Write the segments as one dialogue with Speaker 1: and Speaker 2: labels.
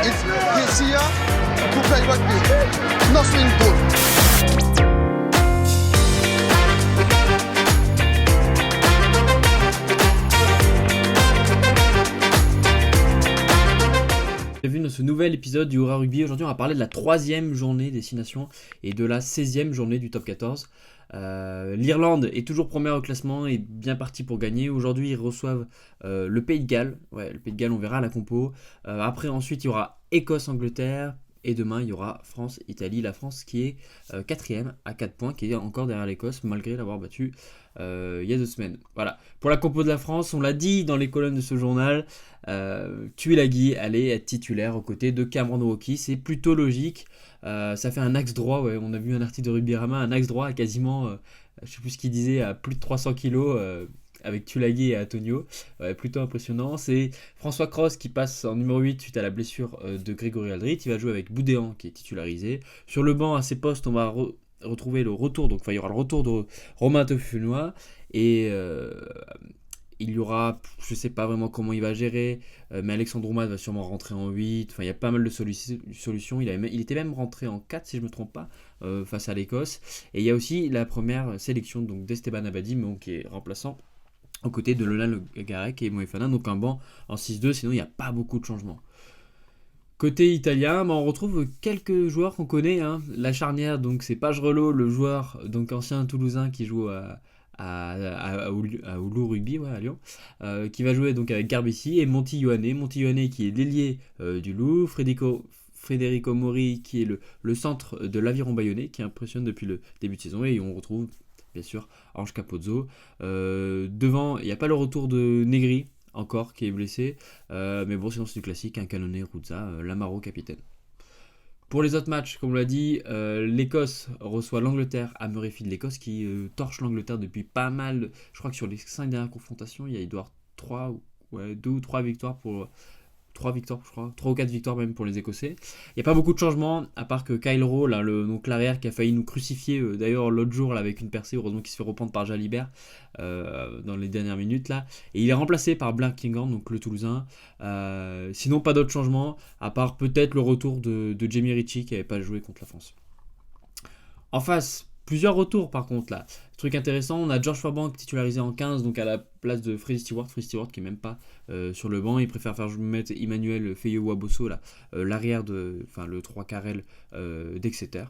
Speaker 1: It's this here to play rugby. Nothing good.
Speaker 2: Bienvenue dans ce nouvel épisode du Hora Rugby. Aujourd'hui, on va parler de la 3e journée des 6 nations et de la 16e journée du top 14. L'Irlande est toujours première au classement et bien partie pour gagner. Aujourd'hui, ils reçoivent le Pays de Galles. Ouais, le Pays de Galles, on verra à la compo. Après, ensuite, il y aura Écosse-Angleterre. Et demain, il y aura France-Italie. La France qui est 4e à 4 points, qui est encore derrière l'Écosse, malgré l'avoir battu il y a 2 semaines. Voilà. Pour la compo de la France, on l'a dit dans les colonnes de ce journal, Tuilagi allait être titulaire aux côtés de Cameron Waukeez. C'est plutôt logique. Ça fait un axe droit. Ouais. On a vu un article de Rugby-Rama, un axe droit à quasiment, je ne sais plus ce qu'il disait, à plus de 300 kilos. Avec Tuilagi et Antonio, plutôt impressionnant. C'est François Cross qui passe en numéro 8 suite à la blessure de Grégory Aldrit. Il va jouer avec Boudéan qui est titularisé. Sur le banc, à ses postes, on va retrouver le retour, donc il y aura le retour de Romain Toffunois et il y aura, je ne sais pas vraiment comment il va gérer, mais Alexandre Oumad va sûrement rentrer en 8. Enfin, il y a pas mal de solutions. Il était même rentré en 4 si je ne me trompe pas, face à l'Écosse. Et il y a aussi la première sélection donc, d'Esteban Abadi, qui est remplaçant aux côtés de Lola Le Garec et Moefana, donc un banc en 6-2, sinon il n'y a pas beaucoup de changements. Côté italien, on retrouve quelques joueurs qu'on connaît. La charnière, donc c'est Pagerello, le joueur donc ancien toulousain qui joue à Oulu Rugby, à Lyon, qui va jouer donc avec Garbissi, et Monty Ioane qui est l'ailier du Loup, Federico Mori qui est le centre de l'Aviron Bayonnais, qui impressionne depuis le début de saison, et on retrouve bien sûr Ange Capozzo. Devant, il n'y a pas le retour de Negri encore qui est blessé, mais bon, sinon c'est du classique, un Canonné, Ruzza, Lamaro capitaine. Pour les autres matchs, comme on l'a dit, l'Écosse reçoit l'Angleterre à Murrayfield. L'Écosse qui torche l'Angleterre depuis pas mal. Je crois que sur les 5 dernières confrontations, il doit y avoir 2 ou 3 victoires pour 3 victoires, je crois, 3 ou 4 victoires même pour les Écossais. Il n'y a pas beaucoup de changements, à part que Kyle Rowe, donc l'arrière qui a failli nous crucifier d'ailleurs l'autre jour là, avec une percée, heureusement qu'il se fait reprendre par Jalibert dans les dernières minutes là. Et il est remplacé par Black Kinghorn, donc le Toulousain. Sinon, pas d'autres changements, à part peut-être le retour de Jamie Ritchie qui n'avait pas joué contre la France. En face, plusieurs retours par contre là. Truc intéressant, on a George Furbank titularisé en 15, donc à la place de Freddie Stewart qui est même pas sur le banc. Il préfère faire mettre Emmanuel Feyo-Wabosso là, l'arrière le 3 Carrel d'Exeter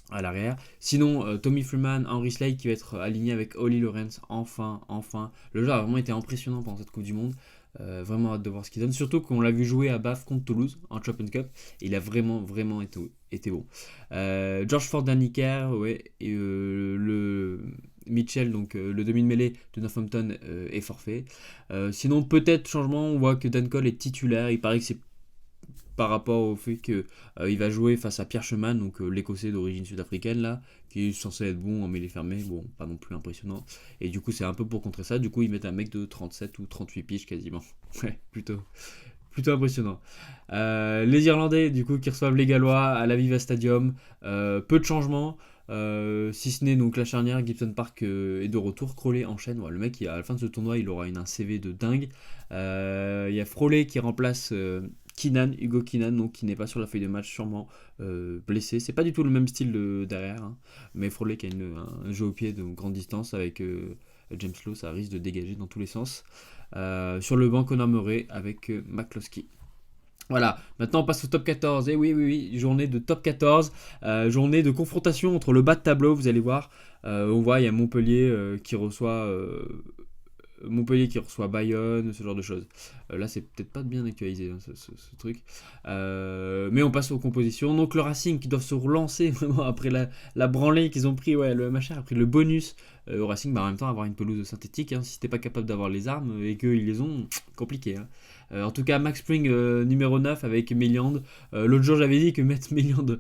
Speaker 2: à l'arrière. Sinon, Tommy Freeman, Henry Slade qui va être aligné avec Ollie Lawrence, enfin. Le joueur a vraiment été impressionnant pendant cette Coupe du Monde. Vraiment hâte de voir ce qu'il donne, surtout qu'on l'a vu jouer à Bath contre Toulouse en Chopin Cup, et il a vraiment été bon. George Ford Daniker, et le Mitchell, donc le demi-mêlée de Northampton, est forfait. Sinon, peut-être changement, on voit que Dan Cole est titulaire. Il paraît que c'est par rapport au fait qu'il va jouer face à Pierre Cheman, donc l'Écossais d'origine sud-africaine là, qui est censé être bon en mêlée fermée, bon, pas non plus impressionnant. Et du coup, c'est un peu pour contrer ça. Du coup, ils mettent un mec de 37 ou 38 piges quasiment. Ouais, plutôt impressionnant. Les Irlandais, du coup, qui reçoivent les Gallois à l'Aviva Stadium. Peu de changements. Si ce n'est donc la charnière, Gibson Park est de retour. Crowley enchaîne. Ouais, le mec, à la fin de ce tournoi, il aura un CV de dingue. Il y a Froley qui remplace Hugo Keenan, donc qui n'est pas sur la feuille de match, sûrement blessé. C'est pas du tout le même style derrière, mais Froley qui a un jeu au pied de grande distance avec James Lowe, ça risque de dégager dans tous les sens. Sur le banc, Conor Murray avec McCloskey. Voilà, maintenant on passe au top 14. Et oui, journée de top 14, journée de confrontation entre le bas de tableau, vous allez voir. On voit, il y a Montpellier qui reçoit Bayonne, ce genre de choses. Là, c'est peut-être pas bien actualisé ce truc. Mais on passe aux compositions. Donc le Racing qui doivent se relancer vraiment après la branlée qu'ils ont pris. Ouais, le machin a pris le bonus au Racing. En même temps, avoir une pelouse synthétique, si t'es pas capable d'avoir les armes et qu'ils les ont, compliqué. En tout cas, Max Spring numéro 9 avec Méliand. L'autre jour, j'avais dit que mettre Méliand,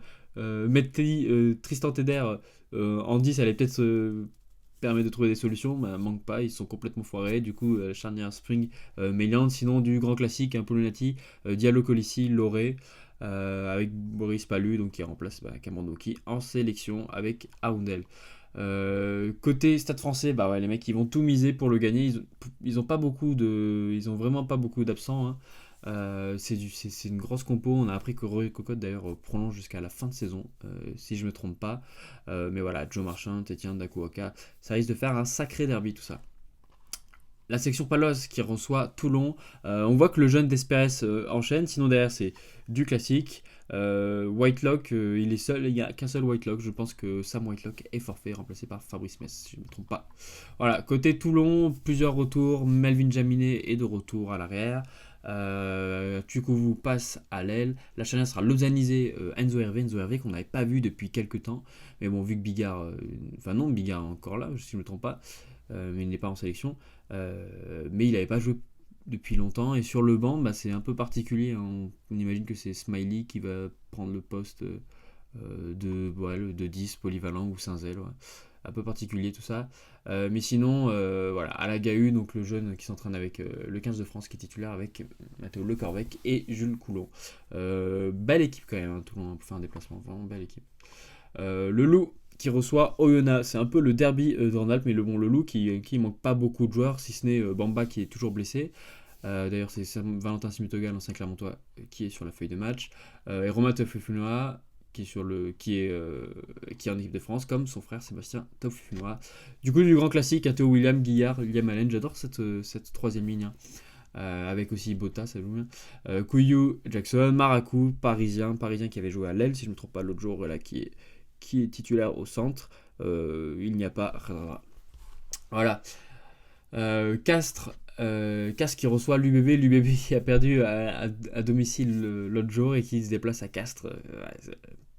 Speaker 2: Tristan Teder en 10 allait peut-être se permet de trouver des solutions, manque pas, ils sont complètement foirés. Du coup, charnière Spring, Méliand. Sinon, du grand classique, Polonati, Diallo Colissi, Loré, avec Boris Palu, donc qui remplace Cameron Waukeez en sélection avec Aoundel. Côté Stade Français, les mecs ils vont tout miser pour le gagner. Ils ont vraiment pas beaucoup d'absents. C'est une grosse compo. On a appris que Roy Cocotte d'ailleurs prolonge jusqu'à la fin de saison, si je me trompe pas. Mais voilà, Joe Marchand, Tétien, Dakuaka, ça risque de faire un sacré derby tout ça. La section Palos qui reçoit Toulon. On voit que le jeune d'Espérès enchaîne. Sinon derrière c'est du classique. Whitelock, il est seul. Il n'y a qu'un seul Whitelock. Je pense que Sam Whitelock est forfait, remplacé par Fabrice Mess, si je ne me trompe pas. Voilà, côté Toulon, plusieurs retours. Melvin Jaminet est de retour à l'arrière. Tukovu passe à l'aile. La charnière sera lausannisée Enzo Hervé qu'on n'avait pas vu depuis quelques temps. Mais bon, vu que Bigard, enfin non, Bigard est encore là, si je ne me trompe pas, mais il n'est pas en sélection. Mais il n'avait pas joué depuis longtemps. Et sur le banc, bah, c'est un peu particulier. Hein. On imagine que c'est Smiley qui va prendre le poste de 10 polyvalent ou Saint-Zel. Ouais. Un peu particulier tout ça. Mais sinon, voilà, Alagahu, donc le jeune qui s'entraîne avec le 15 de France qui est titulaire avec Mathéo Lecorvec et Jules Coulon. Belle équipe quand même, hein, Toulon pour faire un déplacement, vraiment belle équipe. Le Loup qui reçoit Oyonnax, c'est un peu le derby d'Ornalp, mais le Loup qui manque pas beaucoup de joueurs, si ce n'est Bamba qui est toujours blessé. D'ailleurs, c'est Valentin Simutoga, l'ancien Clermontois, qui est sur la feuille de match. Et Romain Tofufinoa, qui est en équipe de France, comme son frère Sébastien Tofufinoa. Du coup, du grand classique, Théo William, Guillard, William Allen, j'adore cette troisième ligne. Hein. Avec aussi Botta, ça joue bien. Couillou, Jackson, Maracou, Parisien qui avait joué à l'aile, si je ne me trompe pas l'autre jour, là, qui est titulaire au centre. Il n'y a pas. Voilà. Castres qui reçoit l'UBB qui a perdu à domicile l'autre jour et qui se déplace à Castres.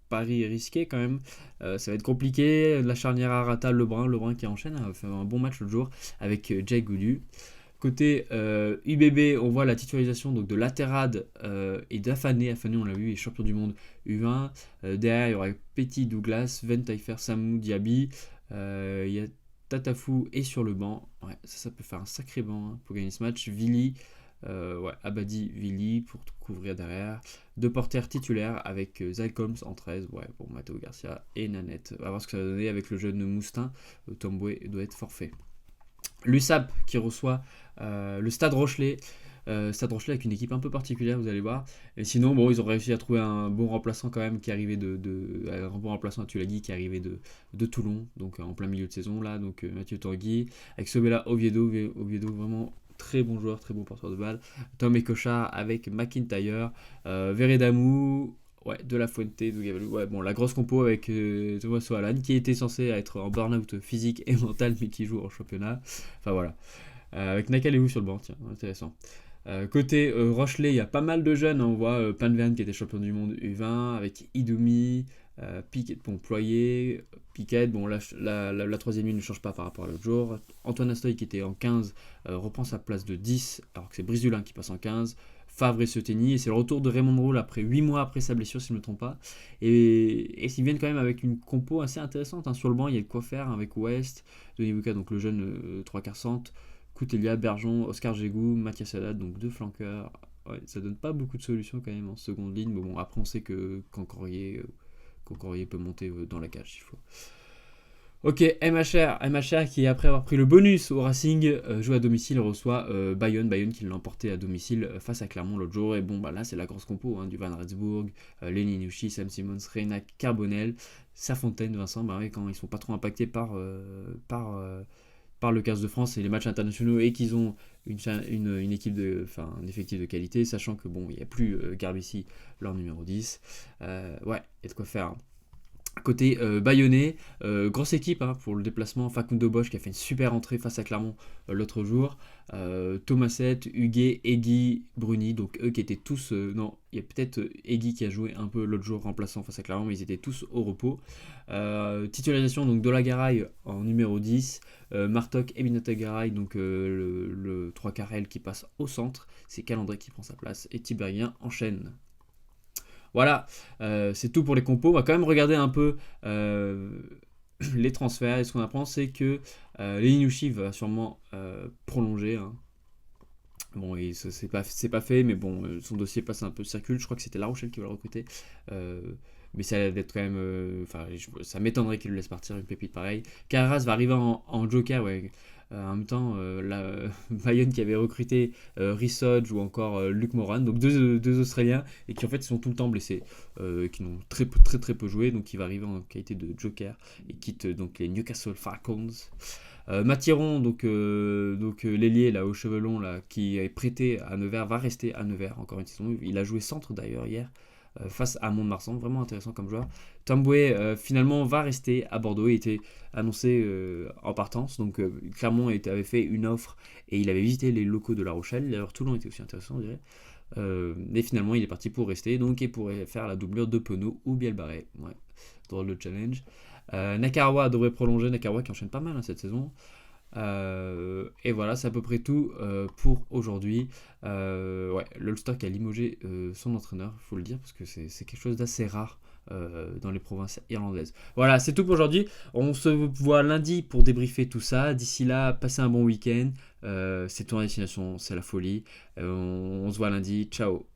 Speaker 2: Paris risqué quand même. Ça va être compliqué. La charnière Arata, Lebrun qui enchaîne, a fait un bon match l'autre jour avec Jay Goulu. Côté UBB, on voit la titularisation donc, de Laterade et d'Afané. Afané, on l'a vu, est champion du monde U20. Derrière, il y aura Petit, Douglas, Ventaifer, Samou, Diaby. Il y a Tatafou et sur le banc. Ouais, ça peut faire un sacré banc hein, pour gagner ce match. Vili, Abadi, Vili pour couvrir derrière. Deux porteurs titulaires avec Zalcoms en 13. Ouais, pour Matteo Garcia et Nanette. On va voir ce que ça va donner avec le jeune Moustin. Tomboué doit être forfait. L'USAP qui reçoit le Stade Rochelet. Stade Rochelet avec une équipe un peu particulière, vous allez voir. Et sinon, bon, ils ont réussi à trouver un bon remplaçant quand même qui arrivait un bon remplaçant à Tulagi qui arrivait de Toulon, donc en plein milieu de saison là. Donc Mathieu Tanguy avec Sobela Oviedo, vraiment très bon joueur, très bon porteur de balle. Tom Ecochard avec McIntyre, Veredamou. Ouais, De La Fuente, ouais, bon, la grosse compo avec Thomas Soalan qui était censé être en burn-out physique et mental mais qui joue en championnat. Enfin voilà. Avec Nakaleu sur le banc, tiens, intéressant. Côté Rochelet, il y a pas mal de jeunes. Hein, on voit Panverne qui était champion du monde U20 avec Idoumi, Piquet, bon, Ployer, Piquet. Bon, la troisième ligne ne change pas par rapport à l'autre jour. Antoine Astoy qui était en 15 reprend sa place de 10 alors que c'est Brice Dulin qui passe en 15. Favre et Seteni, et c'est le retour de Raymond Roule après 8 mois après sa blessure si je ne me trompe pas, et ils viennent quand même avec une compo assez intéressante, hein. Sur le banc il y a de quoi faire avec West, Denis Bouka, donc le jeune 3 quarts centre, Koutelia, Bergeon, Oscar Gégou, Mathias Haddad, donc deux flanqueurs. Ouais, ça donne pas beaucoup de solutions quand même en seconde ligne, mais bon après on sait que Cancorier peut monter dans la cage s'il faut. Ok, MHR qui après avoir pris le bonus au Racing joue à domicile et reçoit Bayonne qui l'a emporté à domicile face à Clermont l'autre jour. Et bon bah là c'est la grosse compo hein, du Van Rensburg, Lenny Nucci, Sam Simons, Reina Carbonel, Safontaine, Vincent, bah ouais, quand ils sont pas trop impactés par le 15 de France et les matchs internationaux et qu'ils ont une équipe un effectif de qualité, sachant que bon il n'y a plus Garbici leur numéro 10. Ouais, il y a de quoi faire. Hein. Côté bayonnais, grosse équipe hein, pour le déplacement. Facundo Bosch qui a fait une super entrée face à Clermont l'autre jour. Thomaset, Huguet, Egui, Bruni, donc eux qui étaient tous. Non, il y a peut-être Egui qui a joué un peu l'autre jour remplaçant face à Clermont, mais ils étaient tous au repos. Titularisation donc de la Garay en numéro 10. Martok et Binata Garay, donc le 3 Carrel qui passe au centre. C'est Calandré qui prend sa place et Tibérien enchaîne. Voilà, c'est tout pour les compos. On va quand même regarder un peu les transferts. Et ce qu'on apprend, c'est que Leninushi va sûrement prolonger. Hein. Bon, et c'est pas fait, mais bon, son dossier passe un peu circule. Je crois que c'était La Rochelle qui va le recruter. Mais ça va être quand même. Ça m'étonnerait qu'il le laisse partir une pépite pareille. Carras va arriver en joker, ouais. En même temps, Bayonne qui avait recruté Rhys Hodge ou encore Luke Moran, donc deux Australiens, et qui en fait sont tout le temps blessés, qui n'ont très peu joué, donc il va arriver en qualité de joker, et quitte donc les Newcastle Falcons. Mathiron, donc l'ailier là aux cheveux longs là, qui est prêté à Nevers, va rester à Nevers encore une saison. Il a joué centre d'ailleurs hier face à Mont-de-Marsan, vraiment intéressant comme joueur. Tamboué finalement va rester à Bordeaux, il était annoncé en partance, donc Clermont avait fait une offre et il avait visité les locaux de La Rochelle. D'ailleurs Toulon était aussi intéressant, on dirait. Mais finalement il est parti pour rester, donc il pourrait faire la doublure de Penaud ou Bielbarré. Ouais, drôle de challenge. Nakarawa devrait prolonger, Nakarawa qui enchaîne pas mal cette saison. Et voilà, c'est à peu près tout pour aujourd'hui. Ouais, l'Ulster qui a limogé son entraîneur, il faut le dire, parce que c'est quelque chose d'assez rare dans les provinces irlandaises. Voilà, c'est tout pour aujourd'hui. On se voit lundi pour débriefer tout ça. D'ici là, passez un bon week-end. C'est ton destination, c'est la folie. On se voit lundi. Ciao.